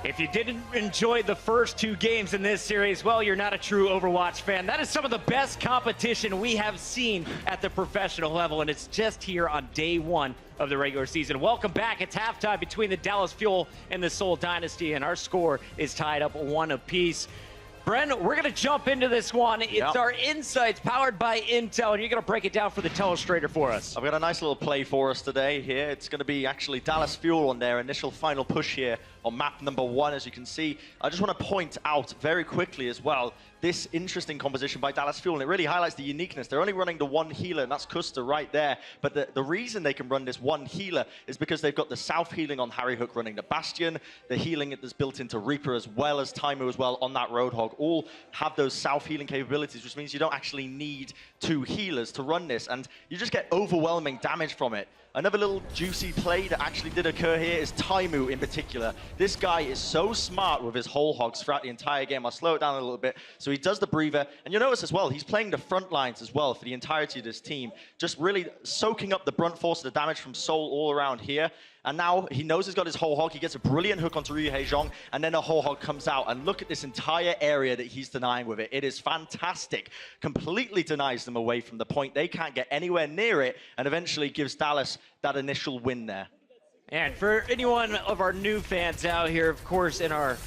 If you didn't enjoy the first two games in this series, well, you're not a true Overwatch fan. That is some of the best competition we have seen at the professional level, and it's just here on day one of the regular season. Welcome back. It's halftime between the Dallas Fuel and the Seoul Dynasty, and our score is tied up 1 apiece. Bren, we're going to jump into this one. It's our insights powered by Intel, and you're going to break it down for the telestrator for us. I've got a nice little play for us today here. It's going to be actually Dallas Fuel on their initial final push here on map number 1, as you can see. I just want to point out very quickly as well this interesting composition by Dallas Fuel, and it really highlights the uniqueness. They're only running the one healer, and that's Custer right there. But the reason they can run this one healer is because they've got the South healing on Harry Hook running the Bastion, the healing that's built into Reaper as well as Taimu as well on that Roadhog. All have those South healing capabilities, which means you don't actually need 2 healers to run this, and you just get overwhelming damage from it. Another little juicy play that actually did occur here is Taimu in particular. This guy is so smart with his whole hogs throughout the entire game. I'll slow it down a little bit. So he does the breather, and you'll notice as well, he's playing the front lines as well for the entirety of this team, just really soaking up the brunt force of the damage from Seoul all around here. And now he knows he's got his whole hog. He gets a brilliant hook onto Ryu Haejong, and then a whole hog comes out. And look at this entire area that he's denying with it. It is fantastic. Completely denies them away from the point. They can't get anywhere near it, and eventually gives Dallas that initial win there. And for anyone of our new fans out here, of course, in our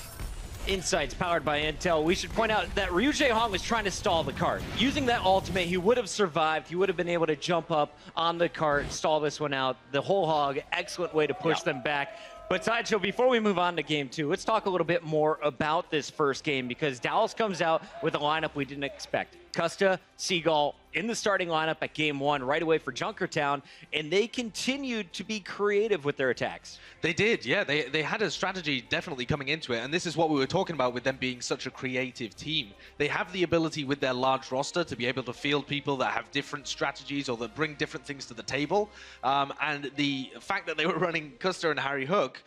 insights powered by Intel, we should point out that Ryu Jae-hong was trying to stall the cart. Using that ultimate, he would have survived. He would have been able to jump up on the cart, stall this one out. The whole hog, excellent way to push them back. But Sideshow, before we move on to game 2, let's talk a little bit more about this first game, because Dallas comes out with a lineup we didn't expect. Custa, Seagull in the starting lineup at game 1 right away for Junkertown, and they continued to be creative with their attacks. They did, yeah. They had a strategy definitely coming into it, and this is what we were talking about with them being such a creative team. They have the ability with their large roster to be able to field people that have different strategies or that bring different things to the table, and the fact that they were running Custer and Harry Hook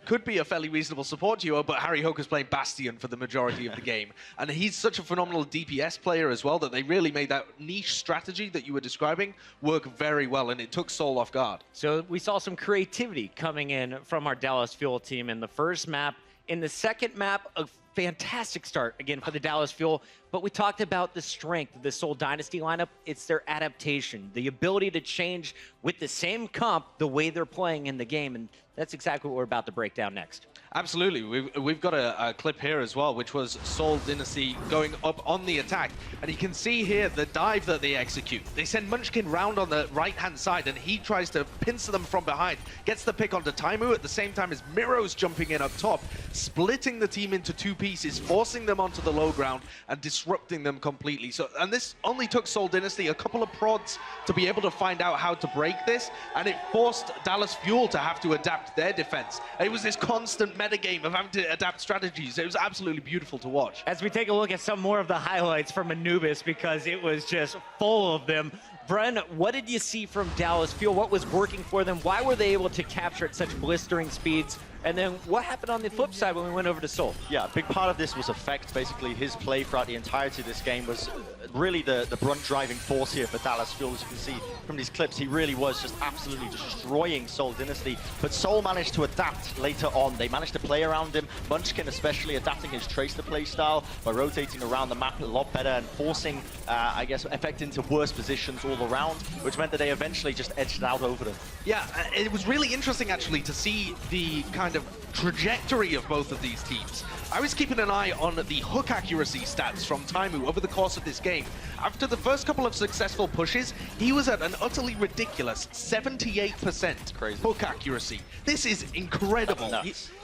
could be a fairly reasonable support duo, but Harry Hook is playing Bastion for the majority of the game, and he's such a phenomenal DPS player as well that they really made that niche strategy that you were describing work very well, and it took Seoul off guard. So we saw some creativity coming in from our Dallas Fuel team in the first map. In the second map, a fantastic start again for the Dallas Fuel, but we talked about the strength of the Seoul Dynasty lineup. It's their adaptation, the ability to change with the same comp the way they're playing in the game, and that's exactly what we're about to break down next. Absolutely. We've got a clip here as well, which was Seoul Dynasty going up on the attack. And you can see here the dive that they execute. They send Munchkin round on the right-hand side, and he tries to pincer them from behind. Gets the pick onto Taimu at the same time as Miro's jumping in up top, splitting the team into 2 pieces, forcing them onto the low ground and disrupting them completely. And this only took Seoul Dynasty a couple of prods to be able to find out how to break this, and it forced Dallas Fuel to have to adapt their defense. It was this constant metagame of having to adapt strategies. It was absolutely beautiful to watch. As we take a look at some more of the highlights from Anubis, because it was just full of them. Bren, what did you see from Dallas Fuel? What was working for them? Why were they able to capture at such blistering speeds? And then what happened on the flip side when we went over to Seoul? Yeah, a big part of this was Effect. Basically, his play throughout the entirety of this game was really the brunt driving force here for Dallas Fuel. As you can see from these clips, he really was just absolutely destroying Seoul Dynasty. But Seoul managed to adapt later on. They managed to play around him. Munchkin especially adapting his Tracer play style by rotating around the map a lot better and forcing, I guess, Effect into worse positions all around, which meant that they eventually just edged out over them. Yeah, it was really interesting actually to see the kind of trajectory of both of these teams. I was keeping an eye on the hook accuracy stats from Taimu over the course of this game. After the first couple of successful pushes, he was at an utterly ridiculous 78% hook accuracy. This is incredible.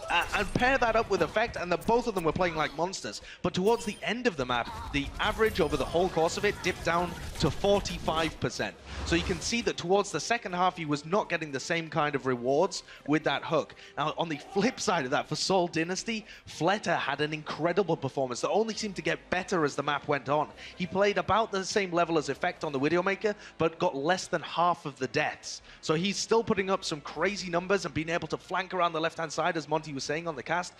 And pair that up with Effect, and both of them were playing like monsters. But towards the end of the map, the average over the whole course of it dipped down to 45%. So you can see that towards the second half, he was not getting the same kind of rewards with that hook. Now, on the flip side of that, for Seoul Dynasty, Fleta had an incredible performance that only seemed to get better as the map went on. He played about the same level as Effect on the Widowmaker, but got less than half of the deaths. So he's still putting up some crazy numbers and being able to flank around the left-hand side, as Monty was saying on the cast.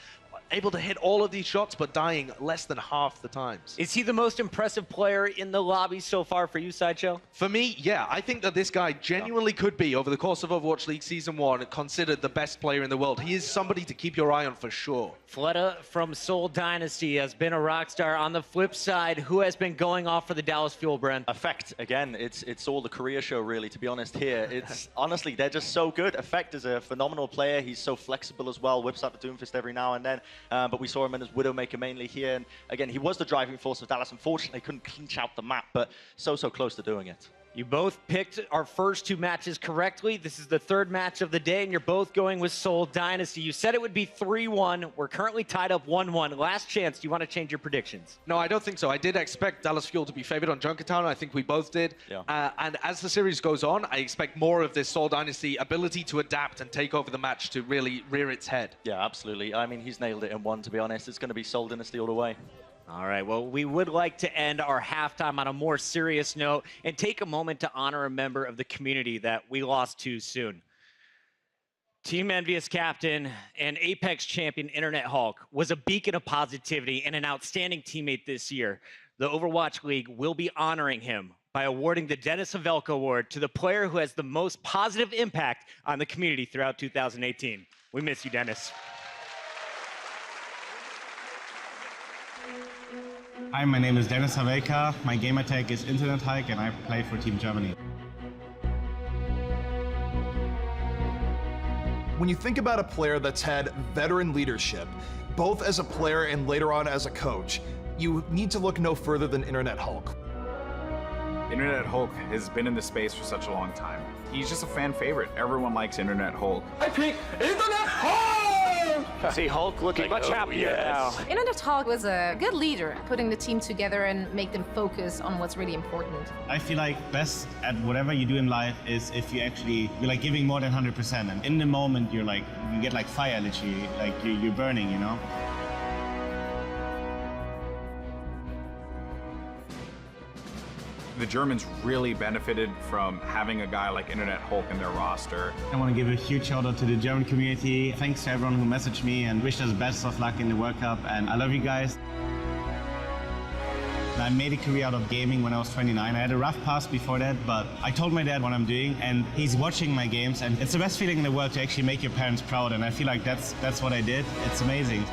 able to hit all of these shots, but dying less than half the times. Is he the most impressive player in the lobby so far for you, Sideshow? For me, yeah, I think that this guy genuinely could be, over the course of Overwatch League Season 1, considered the best player in the world. He is somebody to keep your eye on for sure. Fleta from Seoul Dynasty has been a rock star. On the flip side, who has been going off for the Dallas Fuel, Bren? Effect, again, it's all the career show, really, to be honest here. It's honestly, they're just so good. Effect is a phenomenal player. He's so flexible as well, whips out the Doomfist every now and then. But we saw him in his Widowmaker mainly here. And again, he was the driving force of Dallas. Unfortunately, couldn't clinch out the map, but so close to doing it. You both picked our first 2 matches correctly. This is the 3rd match of the day, and you're both going with Seoul Dynasty. You said it would be 3-1. We're currently tied up 1-1. Last chance. Do you want to change your predictions? No, I don't think so. I did expect Dallas Fuel to be favored on Junkertown. I think we both did. Yeah. And as the series goes on, I expect more of this Seoul Dynasty ability to adapt and take over the match to really rear its head. Yeah, absolutely. I mean, he's nailed it in 1, to be honest. It's going to be Seoul Dynasty all the way. All right, well, we would like to end our halftime on a more serious note and take a moment to honor a member of the community that we lost too soon. Team Envious captain and Apex champion Internet Hulk was a beacon of positivity and an outstanding teammate this year. The Overwatch League will be honoring him by awarding the Dennis Havelka Award to the player who has the most positive impact on the community throughout 2018. We miss you, Dennis. Hi, my name is Dennis Havelka. My gamer tag is Internet Hulk, and I play for Team Germany. When you think about a player that's had veteran leadership, both as a player and later on as a coach, you need to look no further than Internet Hulk. Internet Hulk has been in the space for such a long time. He's just a fan favorite. Everyone likes Internet Hulk. I pick Internet Hulk! See Hulk looking much happier now. Internet Hulk was a good leader, putting the team together and make them focus on what's really important. I feel like best at whatever you do in life is if you're like giving more than 100%. And in the moment, you get like fire, literally, like you're burning, you know? The Germans really benefited from having a guy like Internet Hulk in their roster. I want to give a huge shout out to the German community. Thanks to everyone who messaged me and wished us best of luck in the World Cup. And I love you guys. I made a career out of gaming when I was 29. I had a rough past before that, but I told my dad what I'm doing, and he's watching my games. And it's the best feeling in the world to actually make your parents proud. And I feel like that's what I did. It's amazing.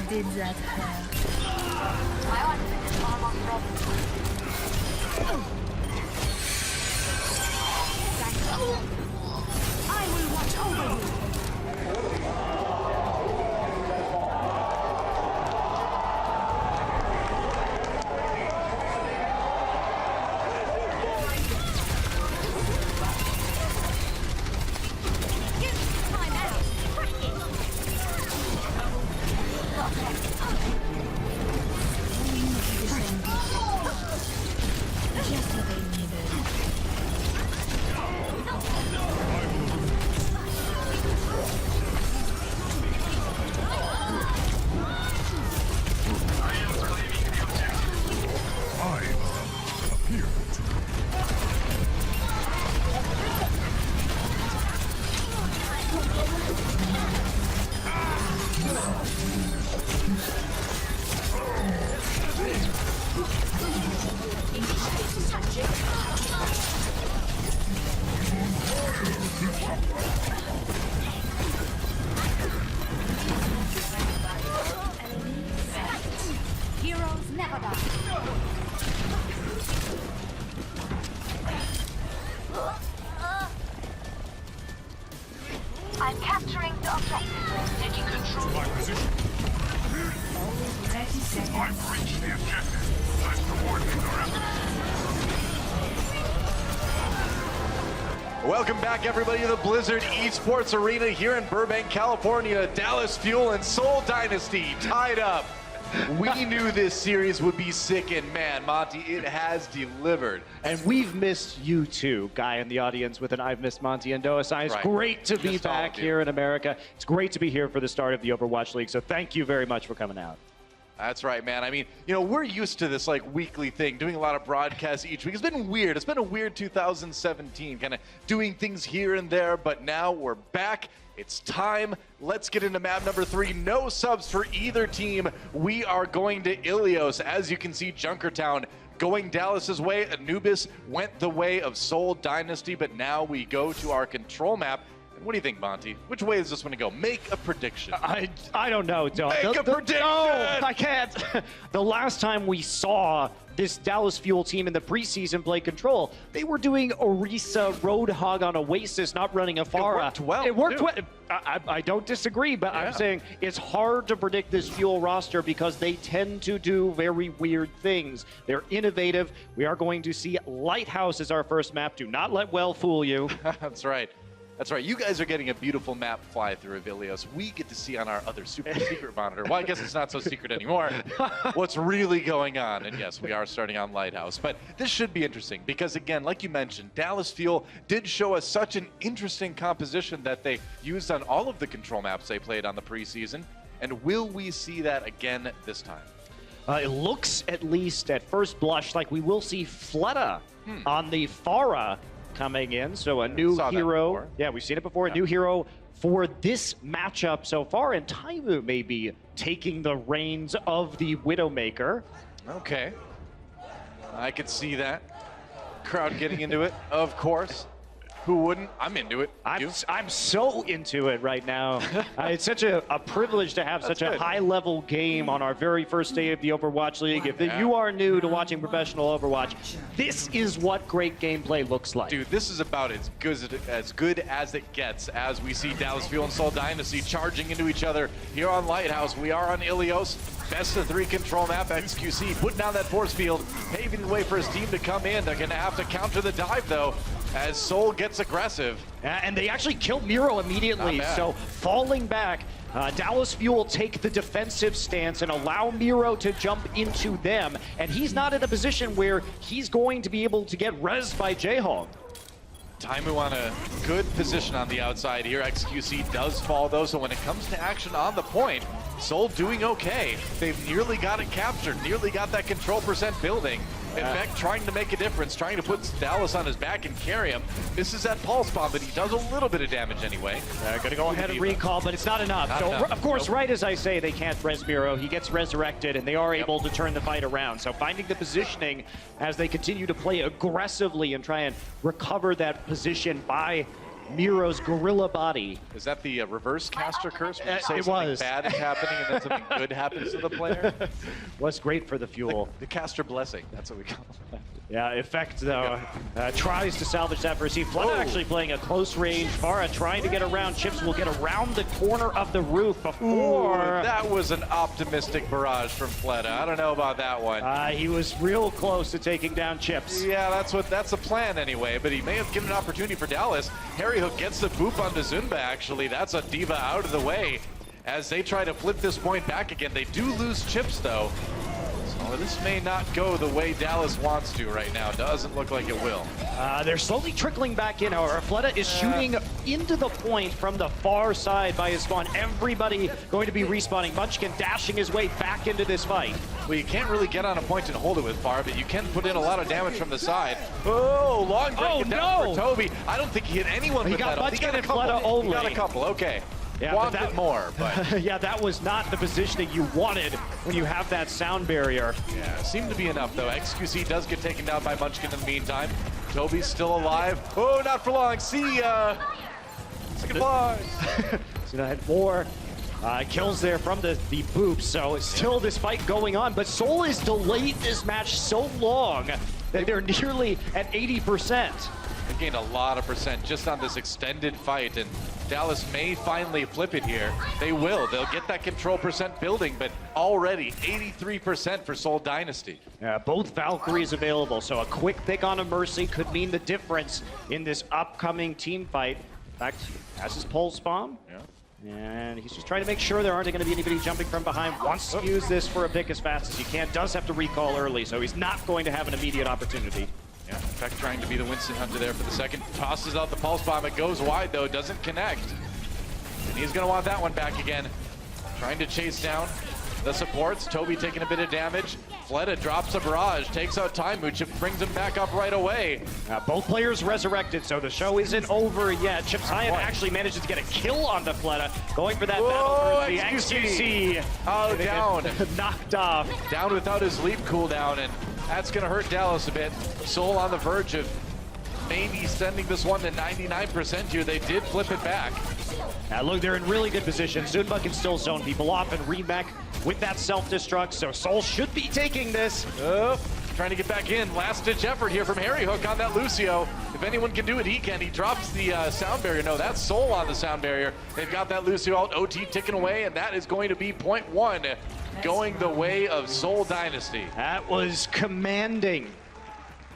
Did that hurt? I will watch over you. Heroes never die. I'm capturing the objective. Taking control. My position. 30 seconds. I've reached the objective. Time to warn the rest. Welcome back, everybody, to the Blizzard Esports Arena here in Burbank, California. Dallas Fuel and Seoul Dynasty tied up. We knew this series would be sick, and man, Monty, it has delivered. And we've missed you too, guy in the audience with an I've missed Monty and Doa. It's great to be back here in America. It's great to be here for the start of the Overwatch League, so thank you very much for coming out. That's right, man. I mean, you know, we're used to this like weekly thing, doing a lot of broadcasts each week. It's been weird. It's been a weird 2017, kind of doing things here and there, but now we're back. It's time. Let's get into map number 3. No subs for either team. We are going to Ilios. As you can see, Junkertown going Dallas's way. Anubis went the way of Seoul Dynasty, but now we go to our control map. What do you think, Monty? Which way is this one to go? Make a prediction. I don't know, Don. Make a prediction! No, I can't. The last time we saw this Dallas Fuel team in the preseason play control, they were doing Orisa, Roadhog on Oasis, not running a Pharah. It worked well. It worked well. I don't disagree, but I'm saying it's hard to predict this Fuel roster because they tend to do very weird things. They're innovative. We are going to see Lighthouse as our first map. Do not let well fool you. That's right. That's right. You guys are getting a beautiful map fly through of Ilios. We get to see on our other super secret monitor. Well, I guess it's not so secret anymore. What's really going on? And yes, we are starting on Lighthouse. But this should be interesting because, again, like you mentioned, Dallas Fuel did show us such an interesting composition that they used on all of the control maps they played on the preseason. And will we see that again this time? It looks, at least at first blush, like we will see Fleta on the Pharah coming in, so a new hero. Yeah, we've seen it before. A new hero for this matchup so far, and Taimu may be taking the reins of the Widowmaker. Okay, I could see that. Crowd getting into it, of course. Who wouldn't? I'm into it. I'm so into it right now. It's such a privilege to have such a high-level game on our very first day of the Overwatch League. If you are new to watching professional Overwatch, this is what great gameplay looks like. Dude, this is about as good as it gets as we see Dallas Fuel and Seoul Dynasty charging into each other here on Lighthouse. We are on Ilios. Best of 3 control map. XQC putting down that force field, paving the way for his team to come in. They're going to have to counter the dive, though, as Seoul gets aggressive. And they actually killed Miro immediately, so falling back, Dallas Fuel take the defensive stance and allow Miro to jump into them, and he's not in a position where he's going to be able to get rezzed by Jayhawk. Taimu on a good position on the outside here. XQC does fall, though, so when it comes to action on the point, Seoul doing okay. They've nearly got it captured, nearly got that control percent building. In fact, trying to make a difference, trying to put Dallas on his back and carry him. Misses that pulse bomb, but he does a little bit of damage anyway. Gonna go ahead and recall, but it's not enough. Of course, right as I say, they can't res Miro. He gets resurrected, and they are able to turn the fight around. So finding the positioning as they continue to play aggressively and try and recover that position by Miro's gorilla body. Is that the reverse caster curse? When you say it something was. bad is happening and then something good happens to the player? Was great for the Fuel. The caster blessing, that's what we call it. Yeah, Effect, though, tries to salvage that first. Fleta actually playing a close range. Pharah trying to get around. Chips will get around the corner of the roof before. That was an optimistic barrage from Fleta. I don't know about that one. He was real close to taking down Chips. Yeah, that's the plan anyway, but he may have given an opportunity for Dallas. Harry Hook gets the boop onto Zunba, actually. That's a diva out of the way. As they try to flip this point back again, they do lose Chips, though. So this may not go the way Dallas wants to right now. Doesn't look like it will. They're slowly trickling back in, however. Fleta is shooting into the point from the far side by his spawn. Everybody going to be respawning. Munchkin dashing his way back into this fight. Well, you can't really get on a point and hold it with Far, but you can put in a lot of damage from the side. Oh, long break down for Toby. I don't think he hit anyone with that. Munchkin and Fleta only. He got a couple, okay. Yeah, wanted more, but yeah, that was not the positioning you wanted when you have that sound barrier. yeah, seemed to be enough though. XQC does get taken down by Munchkin in the meantime. Toby's still alive. Oh, not for long. See ya. Goodbye. So I had more kills there from the boop, so it's still this fight going on, but Seoul has delayed this match so long that they're nearly at 80%. They gained a lot of percent just on this extended fight, and Dallas may finally flip it here. They will. They'll get that control percent building, but already 83% for Seoul Dynasty. Both Valkyries available, so a quick pick on a Mercy could mean the difference in this upcoming team fight. In fact, has his pulse bomb. Yeah. And he's just trying to make sure there aren't going to be anybody jumping from behind. Wants to use this for a pick as fast as he can. Does have to recall early, so he's not going to have an immediate opportunity. Yeah, in fact, trying to be the Winston Hunter there for the second. Tosses out the pulse bomb. It goes wide, though. Doesn't connect. And he's going to want that one back again. Trying to chase down the supports. Toby taking a bit of damage. Fleta drops a barrage, takes out Taimu. Chip brings him back up right away. Both players resurrected, so the show isn't over yet. Chip Hyatt actually manages to get a kill on the Fleta, going for that battle for the XQC. Oh, down. Knocked off. Down without his leap cooldown, and that's going to hurt Dallas a bit. Seoul on the verge of maybe sending this one to 99% here. They did flip it back. Look, they're in really good position. Zunba can still zone people off and remech with that self-destruct, so Seoul should be taking this. Oh, trying to get back in. Last-ditch effort here from Harry Hook on that Lucio. If anyone can do it, he can. He drops the sound barrier. No, that's Seoul on the sound barrier. They've got that Lucio out, OT ticking away, and that is going to be point one, going the way of Seoul Dynasty. That was commanding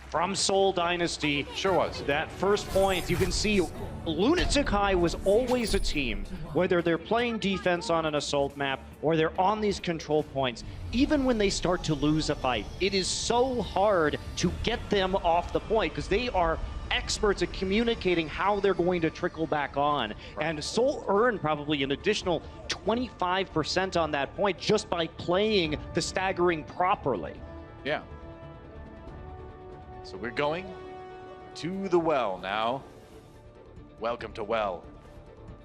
from Seoul Dynasty. Sure was. That first point, you can see Lunatic High was always a team, whether they're playing defense on an assault map or they're on these control points, even when they start to lose a fight, it is so hard to get them off the point because they are experts at communicating how they're going to trickle back on. Right. And Seoul earned probably an additional 25% on that point just by playing the staggering properly. Yeah. So we're going to the well now. Welcome to well.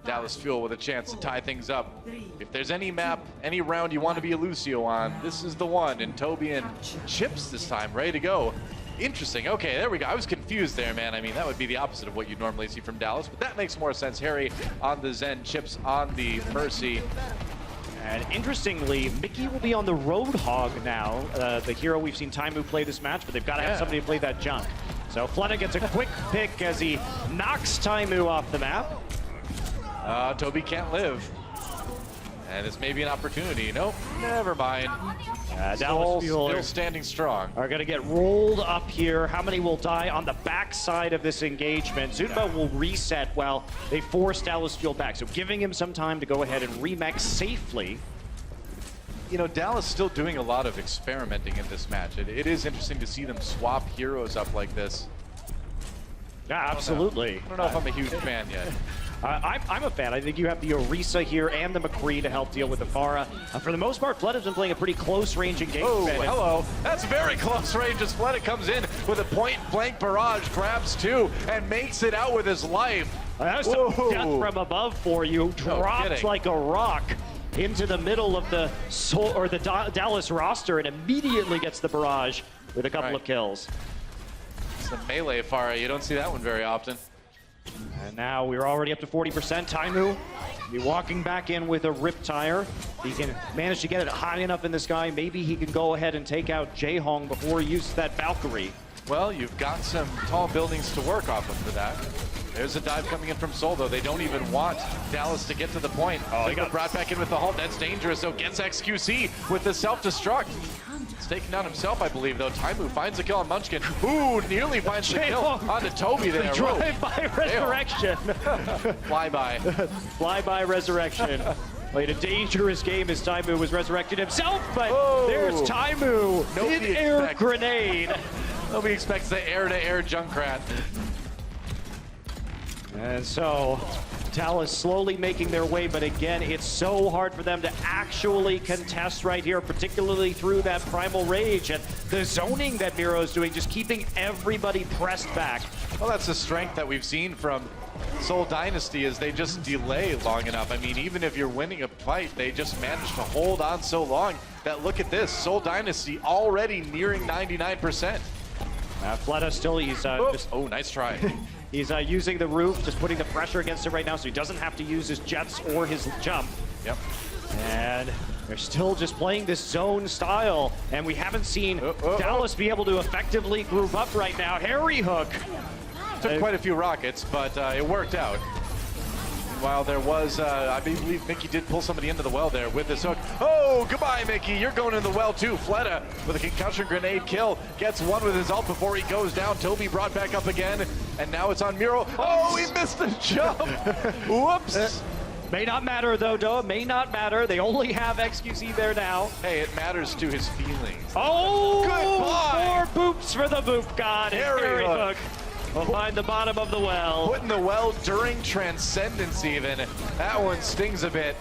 Dallas Fuel with a chance to tie things up. If there's any map, any round you want to be a Lucio on, this is the one. And Toby and Chips this time, ready to go. Interesting. Okay, there we go. I was confused there, man. I mean, that would be the opposite of what you'd normally see from Dallas, but that makes more sense. Harry on the Zen, Chips on the Mercy. And interestingly, Mickey will be on the Roadhog now, the hero we've seen Taimu play this match, but they've got to have somebody to play that junk. So Fleta gets a quick pick as he knocks Taimu off the map. Toby can't live. And this may be an opportunity. Nope, never mind. Dallas Fuel still standing strong. Are going to get rolled up here. How many will die on the backside of this engagement? Zunba will reset while they force Dallas Fuel back. So giving him some time to go ahead and remech safely. You know, Dallas still doing a lot of experimenting in this match. It is interesting to see them swap heroes up like this. Yeah, absolutely. I don't know if I'm a huge fan yet. I'm a fan. I think you have the Orisa here and the McCree to help deal with the Pharah. For the most part, Fleta's been playing a pretty close range engagement. Oh, hello. That's very close range as Fleta comes in with a point-blank barrage, grabs two, and makes it out with his life. That was some death from above for you. Dropped like a rock into the middle of the Dallas roster and immediately gets the barrage with a couple of kills. It's the melee Pharah. You don't see that one very often. And now we're already up to 40%. Taimu be walking back in with a Riptire. He can manage to get it high enough in the sky. Maybe he can go ahead and take out Jaehong before he uses that Valkyrie. Well, you've got some tall buildings to work off of for that. There's a dive coming in from Seoul, though. They don't even want Dallas to get to the point. They got brought back in with the halt. That's dangerous. So gets XQC with the self-destruct. He's taking down himself, I believe, though. Taimu finds a kill on Munchkin. Ooh, nearly finds the kill onto Toby there. Drive-by resurrection. Fly-by. Fly-by resurrection. Played a dangerous game as Taimu was resurrected himself, but there's Taimu. Mid-air grenade. Nobody expects the air-to-air Junkrat. And so Dallas slowly making their way, but again, it's so hard for them to actually contest right here, particularly through that Primal Rage and the zoning that Miro's doing, just keeping everybody pressed back. Well, that's the strength that we've seen from Seoul Dynasty, is they just delay long enough. I mean, even if you're winning a fight, they just manage to hold on so long that, look at this, Seoul Dynasty already nearing 99%. Fleta still, he's oh, nice try. He's using the roof, just putting the pressure against it right now, so he doesn't have to use his jets or his jump. Yep. And they're still just playing this zone style, and we haven't seen Dallas be able to effectively group up right now. Harry Hook. Took quite a few rockets, but it worked out. While there was, I believe Mickey did pull somebody into the well there with this hook. Oh, goodbye, Mickey. You're going in the well, too. Fleta with a concussion grenade kill. Gets one with his ult before he goes down. Toby brought back up again. And now it's on Miro. Oh, he missed the jump. Whoops. May not matter, though, Doa. May not matter. They only have XQC there now. Hey, it matters to his feelings. Oh, goodbye. 4 boops for the boop god. Harry Hook. We'll find the bottom of the well. Put in the well during Transcendence even. That one stings a bit.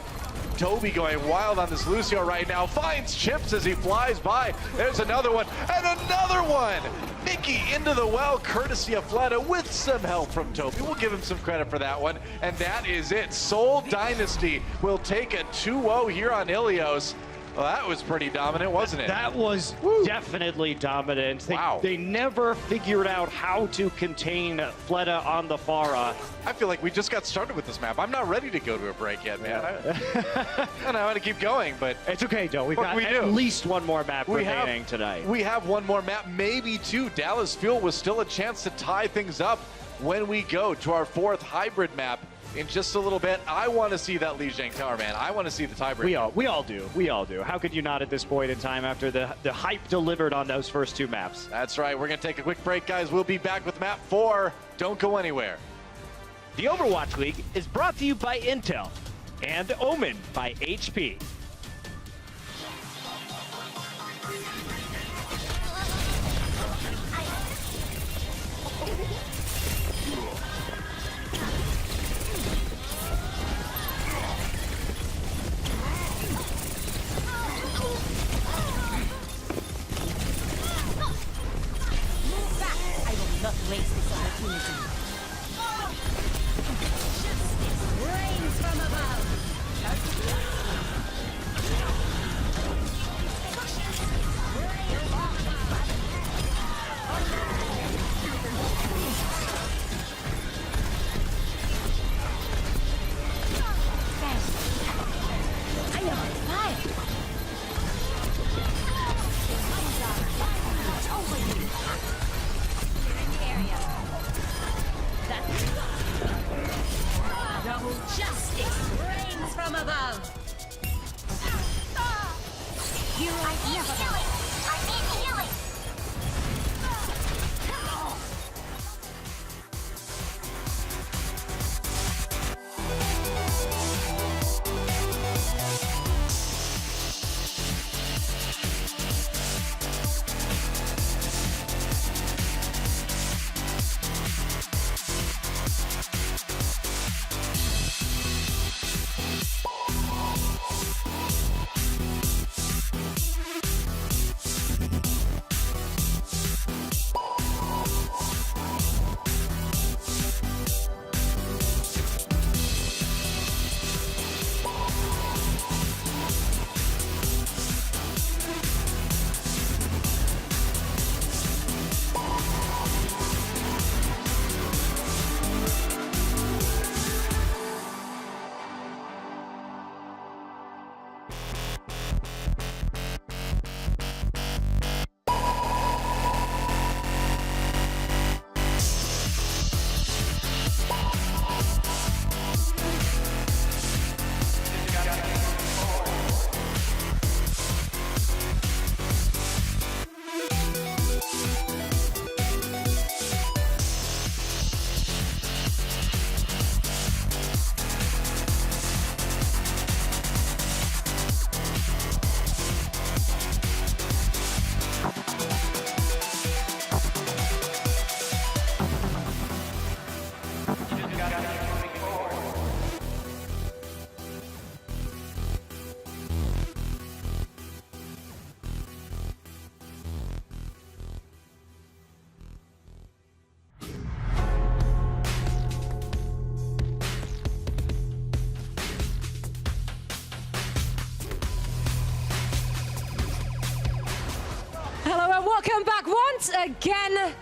Toby going wild on this Lucio right now. Finds Chips as he flies by. There's another one and another one. Mickey into the well, courtesy of Fleta with some help from Toby. We'll give him some credit for that one. And that is it. Seoul Dynasty will take a 2-0 here on Ilios. Well, that was pretty dominant, wasn't it? That was definitely dominant. They never figured out how to contain Fleta on the Pharah. I feel like we just got started with this map. I'm not ready to go to a break yet, man. I don't know how to keep going, but it's okay, Joe. We've got at least one more map remaining tonight. We have one more map, maybe two. Dallas Fuel was still a chance to tie things up when we go to our 4th hybrid map. In just a little bit, I want to see that Li Jiang Tower, man. I want to see the tiebreaker. We all do. We all do. How could you not at this point in time after the hype delivered on those first 2 maps? That's right. We're going to take a quick break, guys. We'll be back with map 4. Don't go anywhere. The Overwatch League is brought to you by Intel and Omen by HP. Not waste this opportunity. Justice reigns from above. I am on fire. It's over you. Double justice reigns from above. Here I need healing. I need healing. Hello and welcome back once again